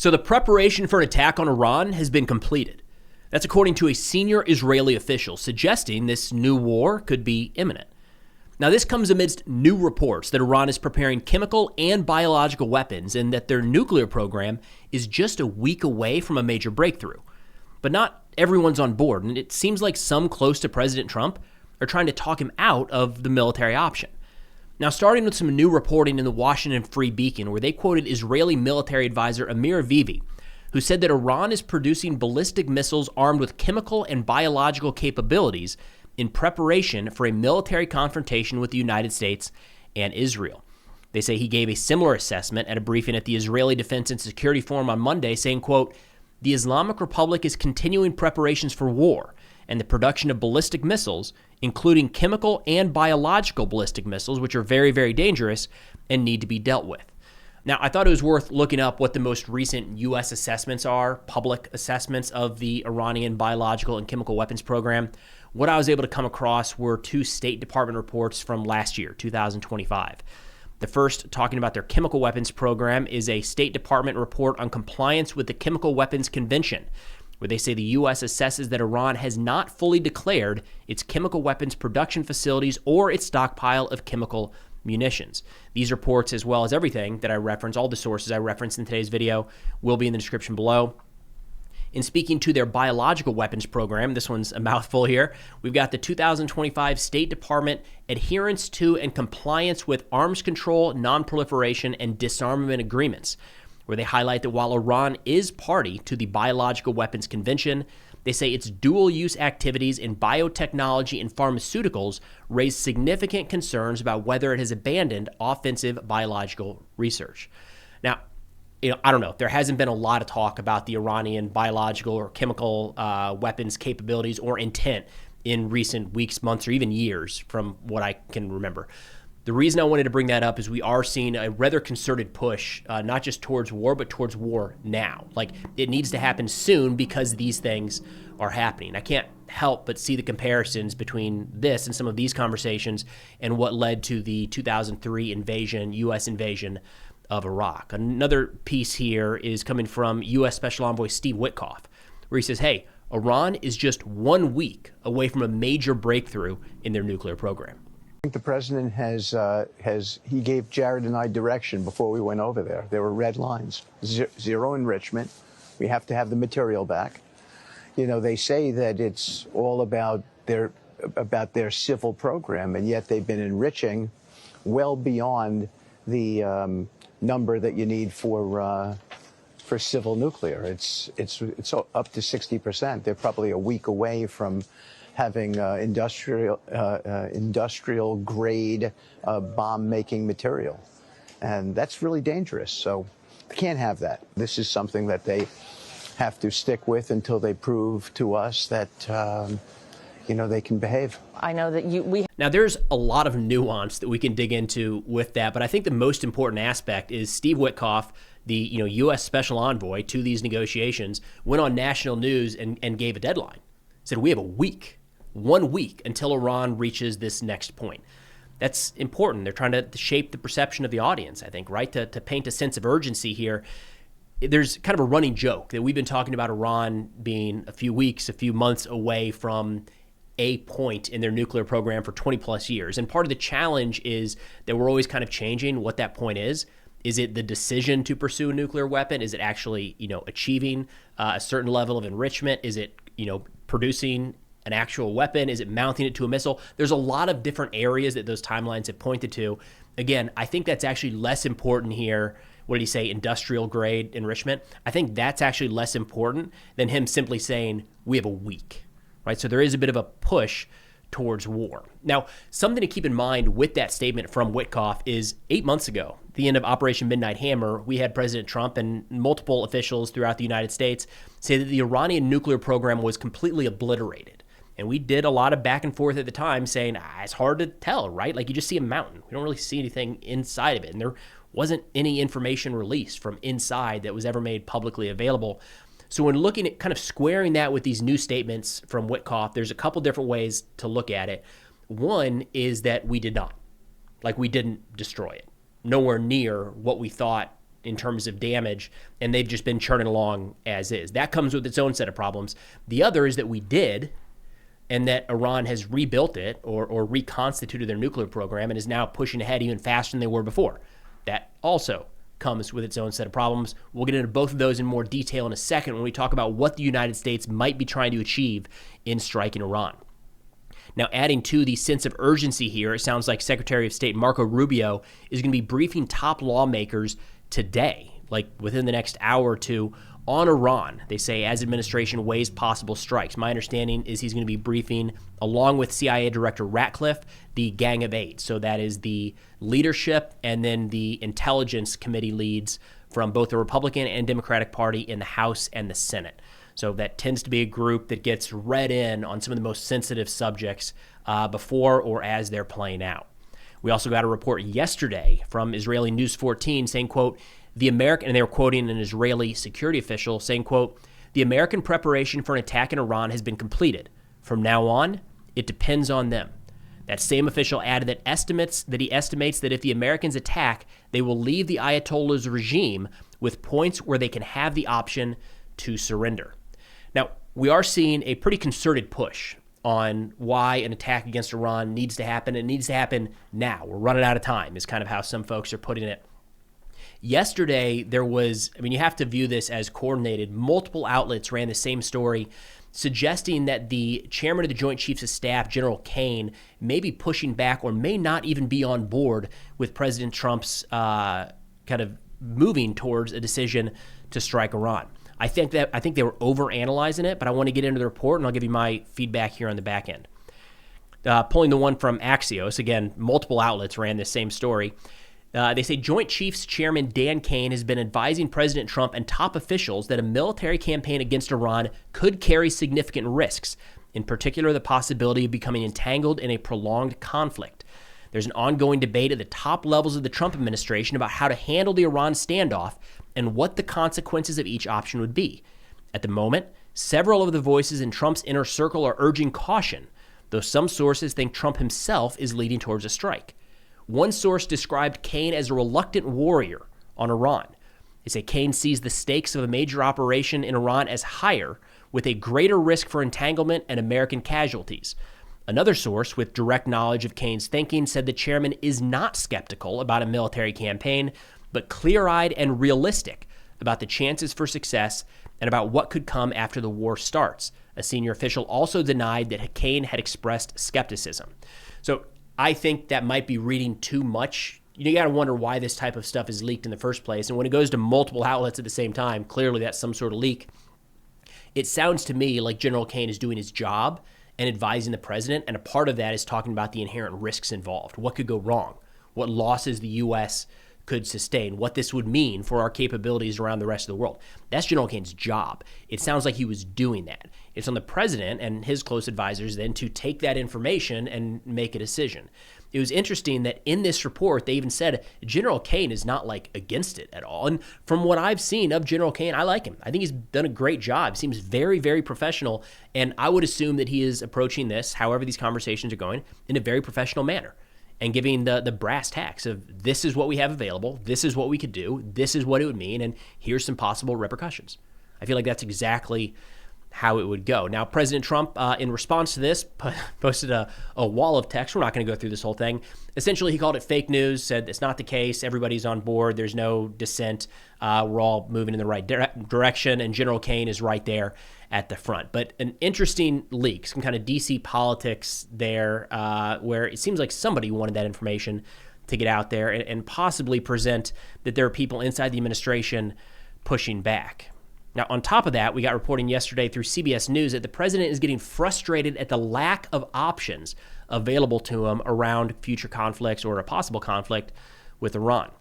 So the preparation for an attack on Iran has been completed. That's according to a senior Israeli official, suggesting this new war could be imminent. Now, this comes amidst new reports that Iran is preparing chemical and biological weapons and that their nuclear program is just a week away from a major breakthrough. But not everyone's on board, and it seems like some close to President Trump are trying to talk him out of the military option. Now, starting with some new reporting in the Washington Free Beacon, where they quoted Israeli military advisor Amir Avivi, who said that Iran is producing ballistic missiles armed with chemical and biological capabilities in preparation for a military confrontation with the United States and Israel. They say he gave a similar assessment at a briefing at the Israeli Defense and Security Forum on Monday, saying, quote, "The Islamic Republic is continuing preparations for war and the production of ballistic missiles, including chemical and biological ballistic missiles, which are very, very dangerous and need to be dealt with." Now, I thought it was worth looking up what the most recent U.S. assessments are, public assessments of the Iranian biological and chemical weapons program. What I was able to come across were two State Department reports from last year, 2025. The first, talking about their chemical weapons program, is a State Department report on compliance with the Chemical Weapons Convention, where they say the U.S. assesses that Iran has not fully declared its chemical weapons production facilities or its stockpile of chemical munitions. These reports, as well as everything that I reference, all the sources I referenced in today's video, will be in the description below. In speaking to their biological weapons program, this one's a mouthful here, we've got the 2025 State Department Adherence to and Compliance with Arms Control, Non-Proliferation, and Disarmament Agreements, where they highlight that while Iran is party to the Biological Weapons Convention, they say its dual-use activities in biotechnology and pharmaceuticals raise significant concerns about whether it has abandoned offensive biological research. Now, I don't know. There hasn't been a lot of talk about the Iranian biological or chemical weapons capabilities or intent in recent weeks, months, or even years from what I can remember. The reason I wanted to bring that up is we are seeing a rather concerted push, not just towards war, but towards war now. Like, it needs to happen soon because these things are happening. I can't help but see the comparisons between this and some of these conversations and what led to the 2003 invasion, U.S. invasion of Iraq. Another piece here is coming from U.S. Special Envoy Steve Witkoff, where he says, hey, Iran is just 1 week away from a major breakthrough in their nuclear program. I think the president he gave Jared and I direction before we went over there. There were red lines, zero enrichment. We have to have the material back. You know, they say that it's all about their civil program, and yet they've been enriching well beyond the number that you need for civil nuclear. It's up to 60%. They're probably a week away from having industrial grade bomb making material, and that's really dangerous. So they can't have that. This is something that they have to stick with until they prove to us that they can behave. I know that Now, there's a lot of nuance that we can dig into with that, but I think the most important aspect is Steve Witkoff, the U.S. Special Envoy to these negotiations, went on national news and gave a deadline. Said we have a week, 1 week until Iran reaches this next point. That's important. They're trying to shape the perception of the audience, I think, right? To paint a sense of urgency here. There's kind of a running joke that we've been talking about Iran being a few weeks, a few months away from a point in their nuclear program for 20 plus years. And part of the challenge is that we're always kind of changing what that point is. Is it the decision to pursue a nuclear weapon? Is it actually, achieving a certain level of enrichment? Is it, producing an actual weapon? Is it mounting it to a missile? There's a lot of different areas that those timelines have pointed to. Again, I think that's actually less important here. What did he say? Industrial grade enrichment. I think that's actually less important than him simply saying we have a week, right? So there is a bit of a push towards war. Now, something to keep in mind with that statement from Witkoff is 8 months ago, the end of Operation Midnight Hammer, we had President Trump and multiple officials throughout the United States say that the Iranian nuclear program was completely obliterated. And we did a lot of back and forth at the time saying, it's hard to tell, right? Like, you just see a mountain. We don't really see anything inside of it. And there wasn't any information released from inside that was ever made publicly available. So when looking at kind of squaring that with these new statements from Witkoff, there's a couple different ways to look at it. One is that we did not. Like, we didn't destroy it. Nowhere near what we thought in terms of damage, and they've just been churning along as is. That comes with its own set of problems. The other is that we did, and that Iran has rebuilt it or reconstituted their nuclear program and is now pushing ahead even faster than they were before. That also comes with its own set of problems. We'll get into both of those in more detail in a second when we talk about what the United States might be trying to achieve in striking Iran. Now, adding to the sense of urgency here, it sounds like Secretary of State Marco Rubio is going to be briefing top lawmakers today, like within the next hour or two, on Iran, they say, as administration weighs possible strikes. My understanding is he's going to be briefing, along with CIA Director Ratcliffe, the Gang of Eight. So that is the leadership and then the intelligence committee leads from both the Republican and Democratic Party in the House and the Senate. So that tends to be a group that gets read in on some of the most sensitive subjects before or as they're playing out. We also got a report yesterday from Israeli News 14 saying, quote, the American, and they were quoting an Israeli security official saying, quote, the American preparation for an attack in Iran has been completed. From now on, it depends on them. That same official added that he estimates that if the Americans attack, they will leave the Ayatollah's regime with points where they can have the option to surrender. Now, we are seeing a pretty concerted push on why an attack against Iran needs to happen. It needs to happen now. We're running out of time, is kind of how some folks are putting it. Yesterday, there was, you have to view this as coordinated. Multiple outlets ran the same story, suggesting that the chairman of the Joint Chiefs of Staff, General Kane, may be pushing back or may not even be on board with President Trump's kind of moving towards a decision to strike Iran. I think they were overanalyzing it, but I want to get into the report, and I'll give you my feedback here on the back end. Pulling the one from Axios, again, multiple outlets ran this same story. They say Joint Chiefs Chairman Dan Kane has been advising President Trump and top officials that a military campaign against Iran could carry significant risks, in particular the possibility of becoming entangled in a prolonged conflict. There's an ongoing debate at the top levels of the Trump administration about how to handle the Iran standoff and what the consequences of each option would be. At the moment, several of the voices in Trump's inner circle are urging caution, though some sources think Trump himself is leading towards a strike. One source described Kane as a reluctant warrior on Iran. They say Kane sees the stakes of a major operation in Iran as higher, with a greater risk for entanglement and American casualties. Another source with direct knowledge of Kane's thinking said the chairman is not skeptical about a military campaign, but clear-eyed and realistic about the chances for success and about what could come after the war starts. A senior official also denied that Kane had expressed skepticism. So I think that might be reading too much. You got to wonder why this type of stuff is leaked in the first place. And when it goes to multiple outlets at the same time, clearly that's some sort of leak. It sounds to me like General Kane is doing his job and advising the president, and a part of that is talking about the inherent risks involved. What could go wrong? What losses the U.S. could sustain? What this would mean for our capabilities around the rest of the world? That's General Kane's job. It sounds like he was doing that. It's on the president and his close advisors then to take that information and make a decision. It was interesting that in this report, they even said General Kane is not against it at all. And from what I've seen of General Kane, I like him. I think he's done a great job. Seems very, very professional. And I would assume that he is approaching this, however these conversations are going, in a very professional manner and giving the brass tacks of this is what we have available, this is what we could do, this is what it would mean, and here's some possible repercussions. I feel like that's exactly how it would go. Now, President Trump, in response to this, posted a wall of text. We're not going to go through this whole thing. Essentially, he called it fake news, said it's not the case. Everybody's on board. There's no dissent. We're all moving in the right direction, and General Kane is right there at the front. But an interesting leak, some kind of DC politics there, where it seems like somebody wanted that information to get out there and possibly present that there are people inside the administration pushing back. Now, on top of that, we got reporting yesterday through CBS News that the president is getting frustrated at the lack of options available to him around future conflicts or a possible conflict with Iran.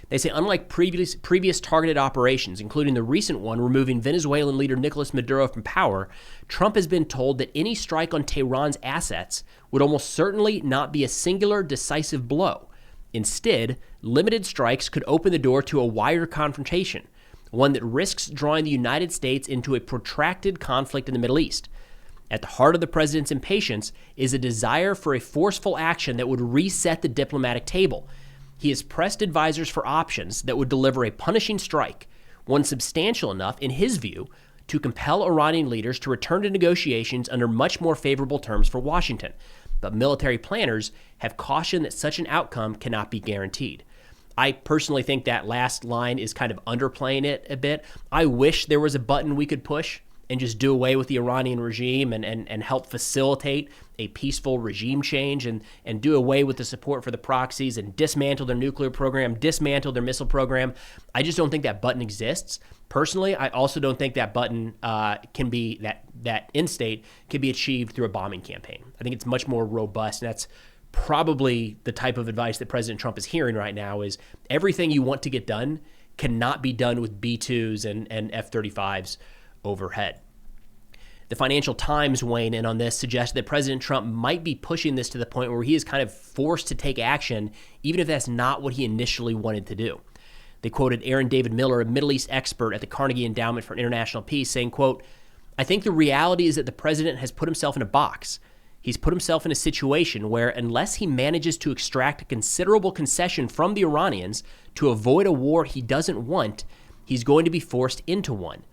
They say unlike previous targeted operations, including the recent one removing Venezuelan leader Nicolas Maduro from power, Trump has been told that any strike on Tehran's assets would almost certainly not be a singular decisive blow. Instead, limited strikes could open the door to a wider confrontation, one that risks drawing the United States into a protracted conflict in the Middle East. At the heart of the president's impatience is a desire for a forceful action that would reset the diplomatic table. he has pressed advisors for options that would deliver a punishing strike, one substantial enough, in his view, to compel Iranian leaders to return to negotiations under much more favorable terms for Washington. But military planners have cautioned that such an outcome cannot be guaranteed. I personally think that last line is kind of underplaying it a bit. I wish there was a button we could push and just do away with the Iranian regime and help facilitate a peaceful regime change and do away with the support for the proxies and dismantle their nuclear program, dismantle their missile program. I just don't think that button exists. Personally, I also don't think that button can be, that end state can be achieved through a bombing campaign. I think it's much more robust, and that's probably the type of advice that President Trump is hearing right now is everything you want to get done cannot be done with B-2s and F-35s overhead. The Financial Times weighing in on this suggests that President Trump might be pushing this to the point where he is kind of forced to take action, even if that's not what he initially wanted to do. They quoted Aaron David Miller, a Middle East expert at the Carnegie Endowment for International Peace, saying, quote, "I think the reality is that the president has put himself in a box. He's put himself in a situation where unless he manages to extract a considerable concession from the Iranians to avoid a war he doesn't want, he's going to be forced into one.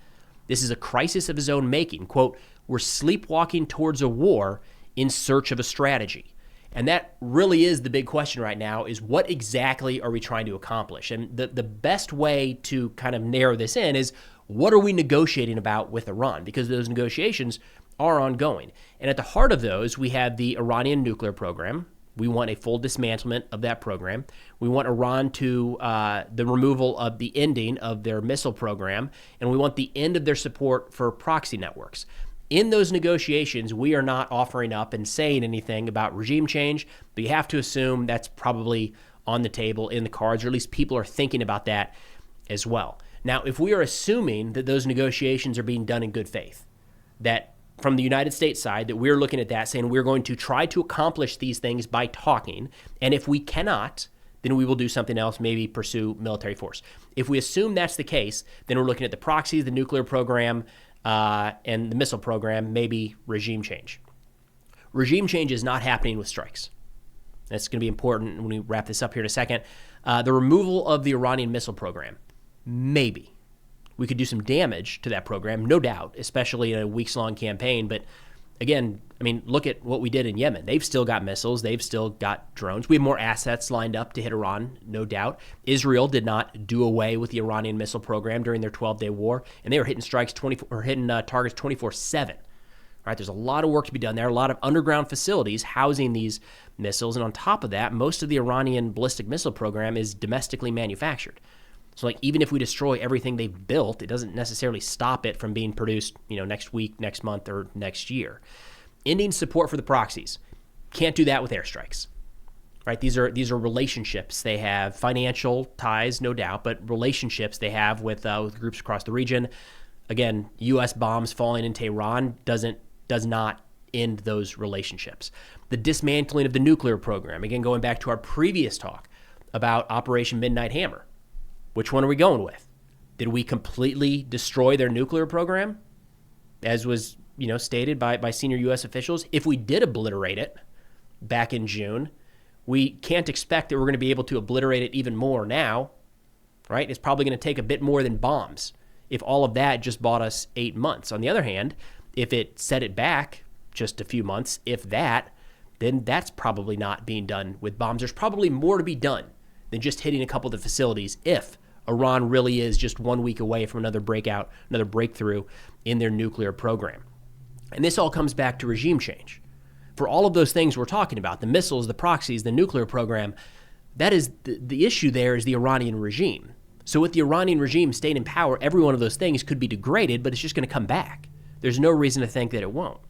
This is a crisis of his own making. Quote, we're sleepwalking towards a war in search of a strategy." And that really is the big question right now, is what exactly are we trying to accomplish? And the best way to kind of narrow this in is, what are we negotiating about with Iran? Because those negotiations are ongoing. And at the heart of those, we have the Iranian nuclear program. We want a full dismantlement of that program. We want Iran to, the removal of the ending of their missile program, and we want the end of their support for proxy networks. In those negotiations, we are not offering up and saying anything about regime change, but you have to assume that's probably on the table, in the cards, or at least people are thinking about that as well. Now, if we are assuming that those negotiations are being done in good faith, that from the United States side, that we're looking at that saying we're going to try to accomplish these things by talking, and if we cannot, then we will do something else, maybe pursue military force. If we assume that's the case, then we're looking at the proxies, the nuclear program, and the missile program, maybe regime change. Regime change is not happening with strikes. That's going to be important when we wrap this up here in a second. The removal of the Iranian missile program, maybe. We could do some damage to that program, no doubt, especially in a weeks-long campaign. But again, I mean, look at what we did in Yemen. They've still got missiles. They've still got drones. We have more assets lined up to hit Iran, no doubt. Israel did not do away with the Iranian missile program during their 12-day war, and they were hitting targets 24/7. Right? There's a lot of work to be done there, a lot of underground facilities housing these missiles. And on top of that, most of the Iranian ballistic missile program is domestically manufactured. So like even if we destroy everything they've built, it doesn't necessarily stop it from being produced, next week, next month, or next year. Ending support for the proxies. Can't do that with airstrikes. Right? These are relationships they have, financial ties, no doubt, but relationships they have with groups across the region. Again, U.S. bombs falling in Tehran does not end those relationships. The dismantling of the nuclear program. Again, going back to our previous talk about Operation Midnight Hammer. Which one are we going with? Did we completely destroy their nuclear program, as was stated by senior U.S. officials? If we did obliterate it back in June, we can't expect that we're going to be able to obliterate it even more now, right? It's probably going to take a bit more than bombs if all of that just bought us 8 months. On the other hand, if it set it back just a few months, if that, then that's probably not being done with bombs. There's probably more to be done than just hitting a couple of the facilities if Iran really is just 1 week away from another breakthrough in their nuclear program. And this all comes back to regime change. For all of those things we're talking about, the missiles, the proxies, the nuclear program, that is the issue there is the Iranian regime. So with the Iranian regime staying in power, every one of those things could be degraded, but it's just going to come back. There's no reason to think that it won't.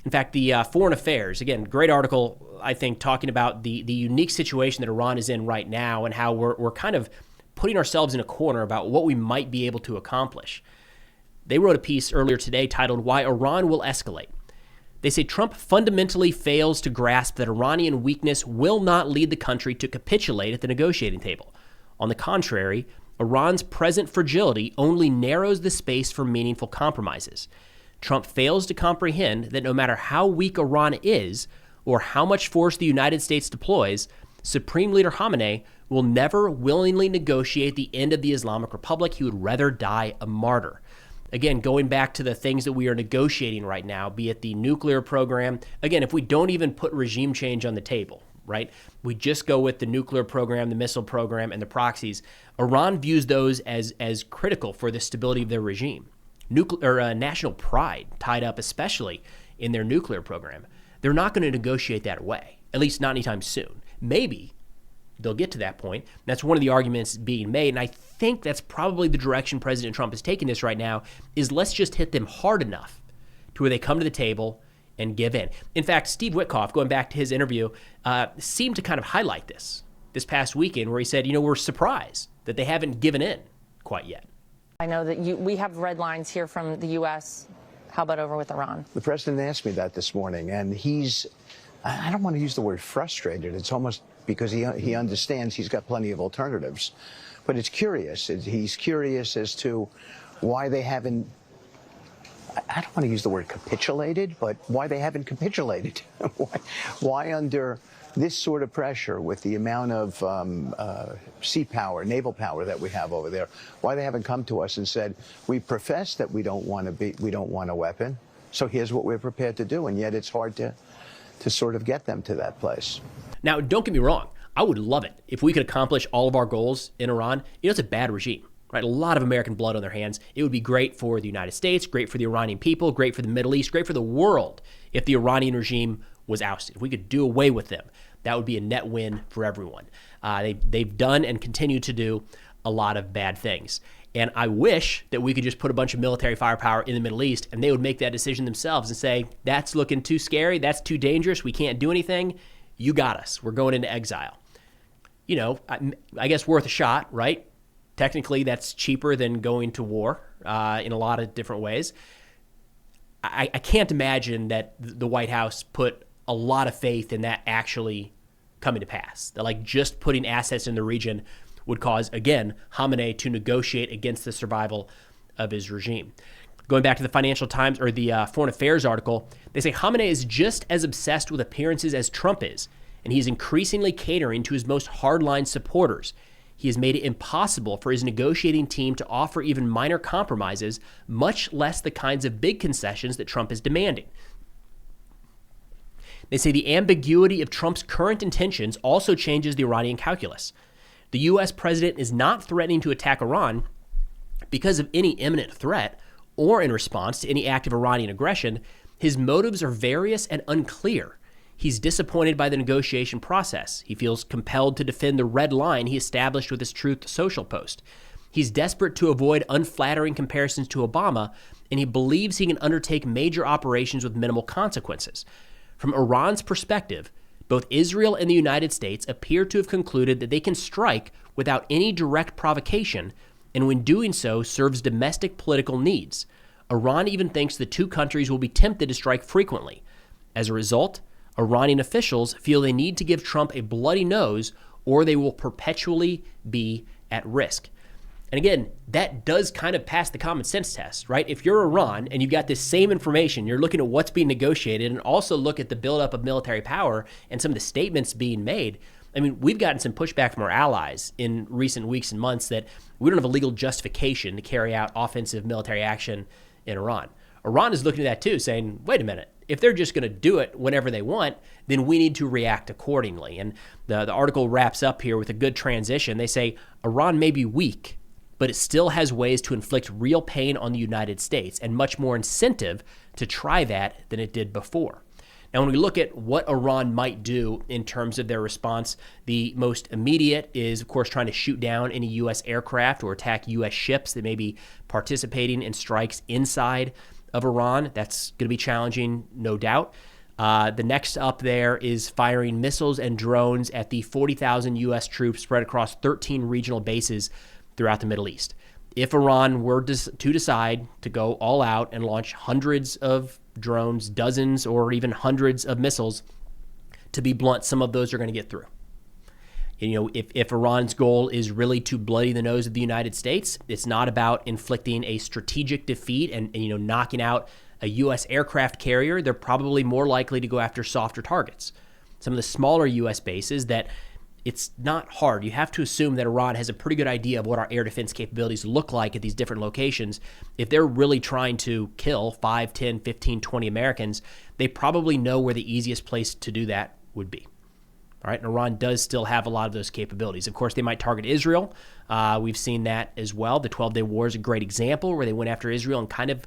In fact, the Foreign Affairs, again, great article, I think, talking about the unique situation that Iran is in right now and how we're kind of putting ourselves in a corner about what we might be able to accomplish. They wrote a piece earlier today titled, "Why Iran Will Escalate." They say Trump fundamentally fails to grasp that Iranian weakness will not lead the country to capitulate at the negotiating table. On the contrary, Iran's present fragility only narrows the space for meaningful compromises. Trump fails to comprehend that no matter how weak Iran is or how much force the United States deploys, Supreme Leader Khamenei will never willingly negotiate the end of the Islamic Republic. He would rather die a martyr. Again, going back to the things that we are negotiating right now, be it the nuclear program. Again, if we don't even put regime change on the table, right? We just go with the nuclear program, the missile program, and the proxies. Iran views those as critical for the stability of their regime. National pride tied up especially in their nuclear program. They're not going to negotiate that away, at least not anytime soon. Maybe they'll get to that point. That's one of the arguments being made, and I think that's probably the direction President Trump is taking this right now, is let's just hit them hard enough to where they come to the table and give in. In fact, Steve Witkoff, going back to his interview, seemed to kind of highlight this past weekend where he said, we're surprised that they haven't given in quite yet. I know that we have red lines here from the U.S. How about over with Iran? The president asked me that this morning, and I don't want to use the word frustrated. It's almost because he understands he's got plenty of alternatives. But it's curious. He's curious as to why they haven't, I don't want to use the word capitulated, but why they haven't capitulated. Why under this sort of pressure with the amount of sea power, naval power that we have over there, why they haven't come to us and said, we profess that we don't want a weapon, so here's what we're prepared to do, and yet it's hard to sort of get them to that place. Now, don't get me wrong. I would love it if we could accomplish all of our goals in Iran. It's a bad regime, right? A lot of American blood on their hands. It would be great for the United States, great for the Iranian people, great for the Middle East, great for the world if the Iranian regime was ousted. If we could do away with them, that would be a net win for everyone. They've done and continue to do a lot of bad things. And I wish that we could just put a bunch of military firepower in the Middle East and they would make that decision themselves and say, that's looking too scary, that's too dangerous, we can't do anything. You got us. We're going into exile. I guess worth a shot, right? Technically, that's cheaper than going to war in a lot of different ways. I can't imagine that the White House put a lot of faith in that actually coming to pass. That like just putting assets in the region would cause, again, Khamenei to negotiate against the survival of his regime. Going back to the Financial Times or the Foreign Affairs article, they say Khamenei is just as obsessed with appearances as Trump is, and he's increasingly catering to his most hardline supporters. He has made it impossible for his negotiating team to offer even minor compromises, much less the kinds of big concessions that Trump is demanding. They say the ambiguity of Trump's current intentions also changes the Iranian calculus. The U.S. president is not threatening to attack Iran because of any imminent threat or in response to any act of Iranian aggression. His motives are various and unclear. He's disappointed by the negotiation process. He feels compelled to defend the red line he established with his Truth Social post. He's desperate to avoid unflattering comparisons to Obama, and he believes he can undertake major operations with minimal consequences. From Iran's perspective, both Israel and the United States appear to have concluded that they can strike without any direct provocation, and when doing so serves domestic political needs. Iran even thinks the two countries will be tempted to strike frequently. As a result, Iranian officials feel they need to give Trump a bloody nose or they will perpetually be at risk. And again, that does kind of pass the common sense test, right? If you're Iran and you've got this same information, you're looking at what's being negotiated and also look at the buildup of military power and some of the statements being made. I mean, we've gotten some pushback from our allies in recent weeks and months that we don't have a legal justification to carry out offensive military action in Iran. Iran is looking at that too, saying, wait a minute, if they're just going to do it whenever they want, then we need to react accordingly. And the article wraps up here with a good transition. They say, Iran may be weak, but it still has ways to inflict real pain on the United States and much more incentive to try that than it did before. Now, when we look at what Iran might do in terms of their response, the most immediate is, of course, trying to shoot down any U.S. aircraft or attack U.S. ships that may be participating in strikes inside of Iran. That's going to be challenging, no doubt. The next up there is firing missiles and drones at the 40,000 U.S. troops spread across 13 regional bases throughout the Middle East. If Iran were to decide to go all out and launch hundreds of drones, dozens or even hundreds of missiles, to be blunt, some of those are going to get through. If Iran's goal is really to bloody the nose of the United States, it's not about inflicting a strategic defeat and knocking out a U.S. aircraft carrier. They're probably more likely to go after softer targets. Some of the smaller U.S. bases that it's not hard. You have to assume that Iran has a pretty good idea of what our air defense capabilities look like at these different locations. If they're really trying to kill 5, 10, 15, 20 Americans, they probably know where the easiest place to do that would be. All right, and Iran does still have a lot of those capabilities. Of course, they might target Israel. We've seen that as well. The 12-Day War is a great example where they went after Israel and kind of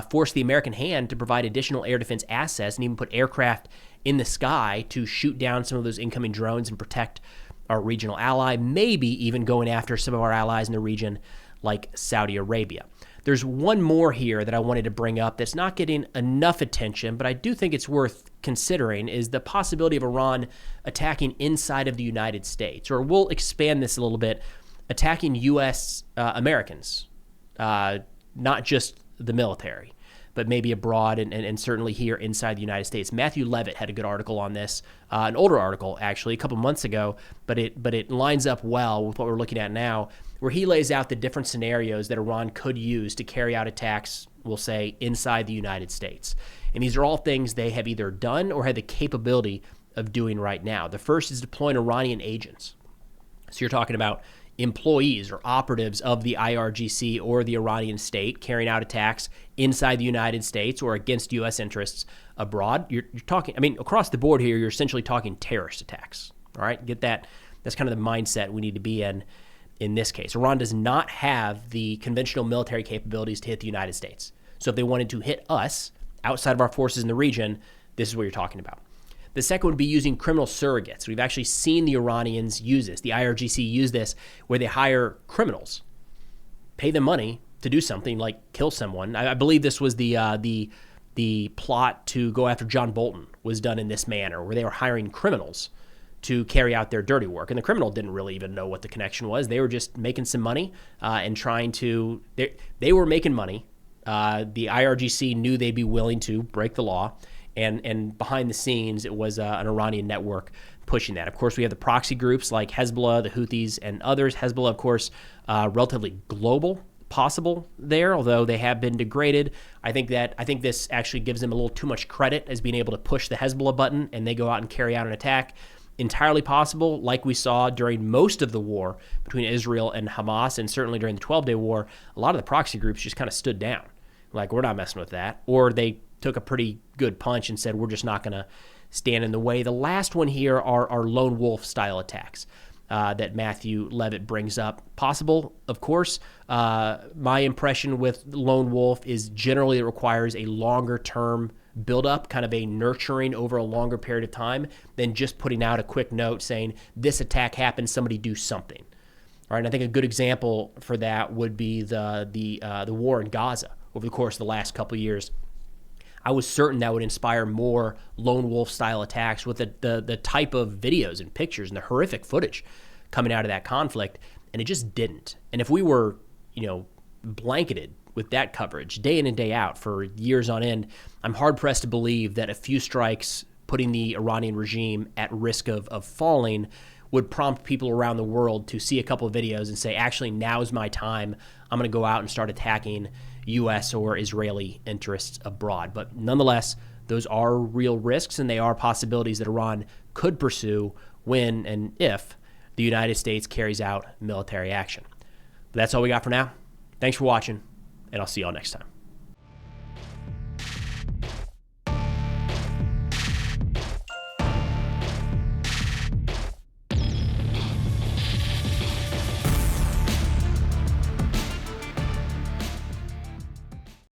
forced the American hand to provide additional air defense assets and even put aircraft in the sky to shoot down some of those incoming drones and protect our regional ally, maybe even going after some of our allies in the region like Saudi Arabia. There's one more here that I wanted to bring up that's not getting enough attention, but I do think it's worth considering, is the possibility of Iran attacking inside of the United States, or we'll expand this a little bit, attacking U.S. Americans, not just the military, but maybe abroad and certainly here inside the United States. Matthew Levitt had a good article on this, an older article actually, a couple months ago, but it lines up well with what we're looking at now, where he lays out the different scenarios that Iran could use to carry out attacks, we'll say, inside the United States. And these are all things they have either done or had the capability of doing right now. The first is deploying Iranian agents. So you're talking about employees or operatives of the IRGC or the Iranian state carrying out attacks inside the United States or against U.S. interests abroad. You're talking, I mean, across the board here, you're essentially talking terrorist attacks. All right, get that? That's kind of the mindset we need to be in this case. Iran does not have the conventional military capabilities to hit the United States. So if they wanted to hit us outside of our forces in the region, this is what you're talking about. The second would be using criminal surrogates. We've actually seen the Iranians use this. The IRGC use this where they hire criminals, pay them money to do something like kill someone. I believe this was the plot to go after John Bolton was done in this manner, where they were hiring criminals to carry out their dirty work. And the criminal didn't really even know what the connection was. They were just making some money and trying to, they were making money. The IRGC knew they'd be willing to break the law. And behind the scenes, it was an Iranian network pushing that. Of course, we have the proxy groups like Hezbollah, the Houthis, and others. Hezbollah, of course, relatively global possible there, although they have been degraded. I think this actually gives them a little too much credit as being able to push the Hezbollah button and they go out and carry out an attack. Entirely possible, like we saw during most of the war between Israel and Hamas, and certainly during the 12-Day War, a lot of the proxy groups just kind of stood down. Like, we're not messing with that. Or they took a pretty good punch and said, we're just not going to stand in the way. The last one here are lone wolf style attacks that Matthew Levitt brings up. Possible, of course. My impression with lone wolf is generally it requires a longer term build-up, kind of a nurturing over a longer period of time than just putting out a quick note saying, this attack happened, somebody do something. All right, and I think a good example for that would be the war in Gaza over the course of the last couple of years. I was certain that would inspire more lone wolf style attacks with the type of videos and pictures and the horrific footage coming out of that conflict, and it just didn't. And if we were, blanketed with that coverage day in and day out for years on end, I'm hard-pressed to believe that a few strikes putting the Iranian regime at risk of falling would prompt people around the world to see a couple of videos and say, actually, now's my time. I'm going to go out and start attacking U.S. or Israeli interests abroad. But nonetheless, those are real risks, and they are possibilities that Iran could pursue when and if the United States carries out military action. But that's all we got for now. Thanks for watching, and I'll see y'all next time.